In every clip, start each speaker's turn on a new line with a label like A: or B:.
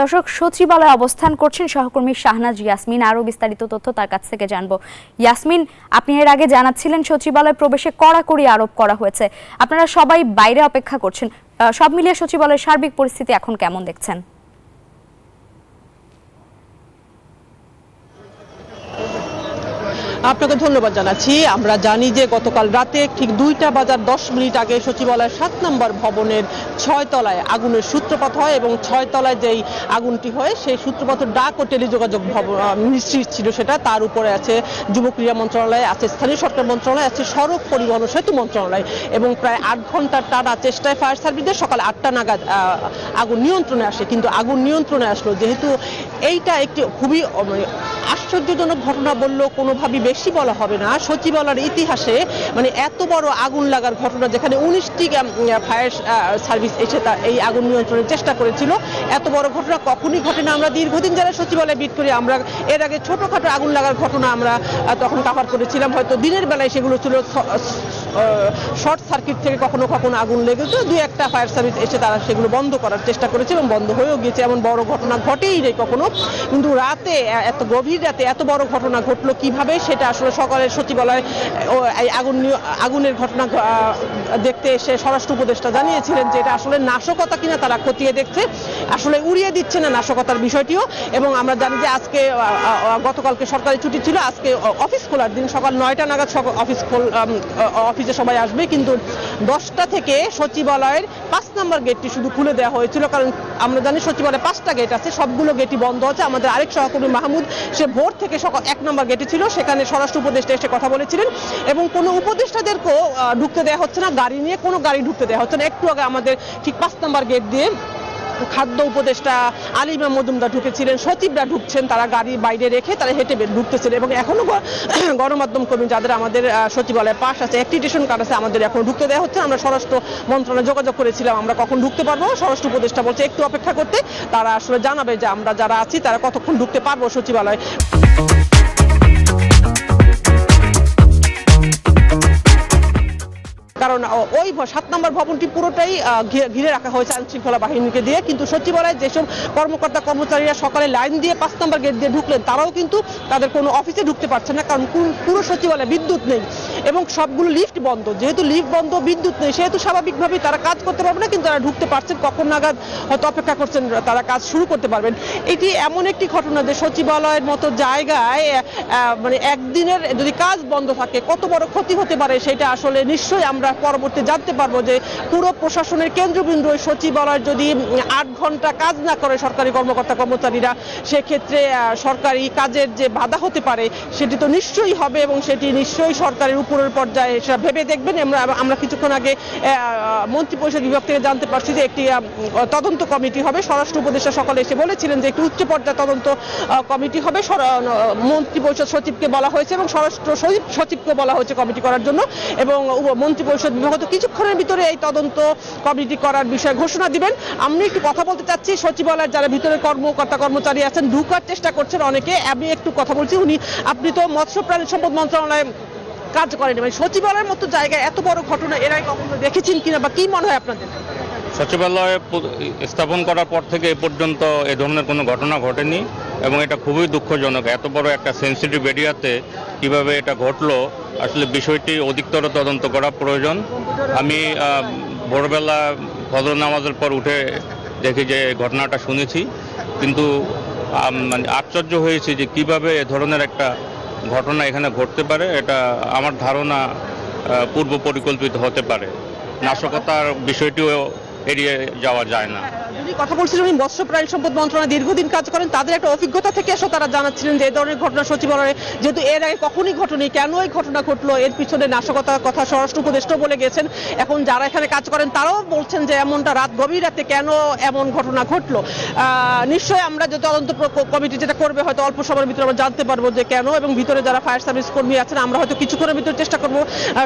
A: দর্শক, সচিবালয়ে অবস্থান করছেন সহকর্মী শাহনাজ ইয়াসমিন। আরো বিস্তারিত তথ্য তার কাছ থেকে জানবো। ইয়াসমিন, আপনি এর আগে জানাচ্ছিলেন সচিবালয়ে প্রবেশে কড়াকড়ি আরোপ করা হয়েছে, আপনারা সবাই বাইরে অপেক্ষা করছেন। সব মিলিয়ে সচিবালয়ের সার্বিক পরিস্থিতি এখন কেমন দেখছেন?
B: আপনাকে ধন্যবাদ জানাচ্ছি। আমরা জানি যে গতকাল রাতে ঠিক 2টা বাজার 10 মিনিট আগে সচিবালয়ের 7 নম্বর ভবনের 6 তলায় আগুনের সূত্রপাত হয় এবং 6 তলায় যেই আগুনটি হয় সেই সূত্রপাতের ডাক ও টেলিযোগাযোগ নিশ্চিত ছিল সেটা। তার উপরে আছে যুব ক্রীড়া মন্ত্রণালয়, আছে স্থানীয় সরকার মন্ত্রণালয়, আছে সড়ক পরিবহন ও সেতু মন্ত্রণালয় এবং প্রায় 8 ঘন্টার টানা চেষ্টায় ফায়ার সার্ভিসের সকাল 8টা নাগাদ আগুন নিয়ন্ত্রণে আসে। কিন্তু আগুন নিয়ন্ত্রণে আসলো যেহেতু এইটা একটি খুবই আশ্চর্যজনক ঘটনা বললেও কোনোভাবেই বেশি বলা হবে না। সচিবালয়ের ইতিহাসে মানে এত বড় আগুন লাগার ঘটনা, যেখানে 19টি ফায়ার সার্ভিস এসে এই আগুন নিয়ন্ত্রণের চেষ্টা করেছিল, এত বড় ঘটনা কখনই ঘটে না। আমরা দীর্ঘদিন যারা সচিবালয়ে বিট করি, আমরা এর আগে ছোটখাটো আগুন লাগার ঘটনা আমরা তখন কভার করেছিলাম। হয়তো দিনের বেলায় সেগুলো ছিল শর্ট সার্কিট থেকে কখনো কখনো আগুন লেগেছে, 2-1টা ফায়ার সার্ভিস এসে তারা সেগুলো বন্ধ করার চেষ্টা করেছে এবং বন্ধ হয়েও গিয়েছে। এমন বড় ঘটনা ঘটেই নেই কখনো। কিন্তু রাতে এত গভীর রাতে এত বড় ঘটনা ঘটলো কিভাবে, সেটা আসলে সকালে সচিবালয় এই আগুনের ঘটনা দেখতে এসে স্বরাষ্ট্র উপদেষ্টা জানিয়েছিলেন যে এটা আসলে নাশকতা কিনা তারা খতিয়ে দেখছে, আসলে উড়িয়ে দিচ্ছে না নাশকতার বিষয়টিও। এবং আমরা জানি যে আজকে গতকালকে সরকারি ছুটি ছিল, আজকে অফিস খোলার দিন, সকাল 9টা নাগাদ অফিসে সবাই আসবে। কিন্তু 10টা থেকে সচিবালয়ের 5 নম্বর গেটটি শুধু খুলে দেওয়া হয়েছিল, কারণ আমরা জানি সচিবালয়ে 5টা গেট আছে, সবগুলো গেটই বন্ধ আছে। আমাদের আরেক সহকর্মী মাহমুদ, সে ভোর থেকে সকাল 1 নম্বর গেটে ছিল, সেখানে স্বরাষ্ট্র উপদেষ্টা এসে কথা বলেছিলেন এবং কোনো উপদেষ্টাদেরকেও ঢুকতে দেওয়া হচ্ছে না, গাড়ি নিয়ে কোনো গাড়ি ঢুকতে দেওয়া হচ্ছে না। একটু আগে আমাদের ঠিক 5 নম্বর গেট দিয়ে খাদ্য উপদেষ্টা আলিমা মজুমদার ঢুকেছিলেন, সচিবরা ঢুকছেন, তারা গাড়ি বাইরে রেখে তারা হেঁটে ঢুকতেছেন এবং এখনো গণমাধ্যম কর্মী যাদের আমাদের সচিবালয়ে পাশ আছে, অ্যাক্রিডিটেশন কার্ড আছে, আমাদের এখনো ঢুকতে দেওয়া হচ্ছে। আমরা স্বরাষ্ট্র মন্ত্রণালয়ে যোগাযোগ করেছিলাম আমরা কখন ঢুকতে পারবো, স্বরাষ্ট্র উপদেষ্টা বলছে একটু অপেক্ষা করতে, তারা আসলে জানাবে যে আমরা যারা আছি তারা কতক্ষণ ঢুকতে পারবো সচিবালয়ে। কারণ ওই 7 নম্বর ভবনটি পুরোটাই ঘিরে রাখা হয়েছে আইন শৃঙ্খলা বাহিনীকে দিয়ে। কিন্তু সচিবালয়ে যেসব কর্মকর্তা কর্মচারীরা সকালে লাইন দিয়ে 5 নম্বর গেট দিয়ে ঢুকলেন, তারাও কিন্তু তাদের কোনো অফিসে ঢুকতে পারছে না, কারণ পুরো সচিবালয়ে বিদ্যুৎ নেই এবং সবগুলো লিফট বন্ধ। যেহেতু লিফট বন্ধ, বিদ্যুৎ নেই, সেহেতু স্বাভাবিকভাবেই তারা কাজ করতে পারবে না। কিন্তু তারা ঢুকতে পারছেন, কখন নাগাদ হয়তো অপেক্ষা করছেন তারা কাজ শুরু করতে পারবেন। এটি এমন একটি ঘটনা যে সচিবালয়ের মতো জায়গায় মানে একদিনের যদি কাজ বন্ধ থাকে কত বড় ক্ষতি হতে পারে, সেটা আসলে নিশ্চয়ই আমরা পরবর্তী জানতে পারবো যে পুরো প্রশাসনের কেন্দ্রবিন্দু সচিবালয়ের যদি 8 ঘন্টা কাজ না করে সরকারি কর্মকর্তা কর্মচারীরা, সেক্ষেত্রে সরকারি কাজের যে বাধা হতে পারে সেটি তো নিশ্চয়ই হবে এবং সেটি নিশ্চয়ই সরকারের উপরের পর্যায়ে সেটা ভেবে দেখবেন। আমরা কিছুক্ষণ আগে মন্ত্রিপরিষদ বিভাগ থেকে জানতে পারছি যে একটি তদন্ত কমিটি হবে। স্বরাষ্ট্র উপদেষ্টা সকালে এসে বলেছিলেন যে একটি উচ্চ পর্যায়ে তদন্ত কমিটি হবে, মন্ত্রিপরিষদ সচিবকে বলা হয়েছে এবং স্বরাষ্ট্র সচিবকে বলা হয়েছে কমিটি করার জন্য। এবং মন্ত্রিপরিষদ বিভাগ কিছুক্ষণের ভিতরে এই তদন্ত কমিটি করার বিষয়ে ঘোষণা দিবেন। আমি একটু কথা বলতে চাচ্ছি সচিবালয়ের যারা ভিতরে কর্মকর্তা কর্মচারী আছেন, ঢুকার চেষ্টা করছেন অনেকে। আমি একটু কথা বলছি, আপনি তো মৎস্য প্রাণী সম্পদ মন্ত্রণালয়ে কাজ করেন, মানে সচিবালয়ের মতো জায়গায় এত বড় ঘটনা এর আগে কখনো দেখেছেন কিনা বা কি মনে হয় আপনাদের?
C: সচিবালয়ে স্থাপন করার পর থেকে এ পর্যন্ত এ ধরনের কোনো ঘটনা ঘটেনি এবং এটা খুবই দুঃখজনক। এত বড় একটা সেন্সিটিভ এরিয়াতে কিভাবে এটা ঘটলো, আসলে বিষয়টি অধিকতর তদন্ত করা প্রয়োজন। আমি ভোরবেলা ফজর নামাজের পর উঠে দেখি যে ঘটনাটা শুনেছি, কিন্তু মানে আশ্চর্য হয়েছি যে কিভাবে এ ধরনের একটা ঘটনা এখানে ঘটতে পারে। এটা আমার ধারণা পূর্ব পরিকল্পিত হতে পারে, নাশকতার বিষয়টিও এড়িয়ে যাওয়া যায় না।
B: যদি কথা বলছিলেন উনি মৎস্য প্রাণী সম্পদ মন্ত্রণালয়ে দীর্ঘদিন কাজ করেন, তাদের একটা অভিজ্ঞতা থেকে এসে তারা জানাচ্ছিলেন যে এই ধরনের ঘটনা সচিবালয়ে যেহেতু এর আগে কখনই ঘটেনি, কেন এই ঘটনা ঘটলো, এর পিছনে নাশকতার কথা স্বরাষ্ট্র উপদেষ্টা বলে গেছেন। এখন যারা এখানে কাজ করেন তারাও বলছেন যে এমনটা গভীর রাতে কেন এমন ঘটনা ঘটলো। নিশ্চয়ই আমরা যে তদন্ত কমিটি যেটা করবে হয়তো অল্প সময়ের ভিতরে আমরা জানতে পারবো যে কেন, এবং ভিতরে যারা ফায়ার সার্ভিস কর্মী আছেন আমরা হয়তো কিছুক্ষণের ভিতরে চেষ্টা করবো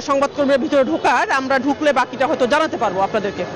B: সংবাদকর্মীরা ভিতরে ঢোকার, আমরা ঢুকলে বাকিটা হয়তো জানাতে পারবো আপনাদেরকে।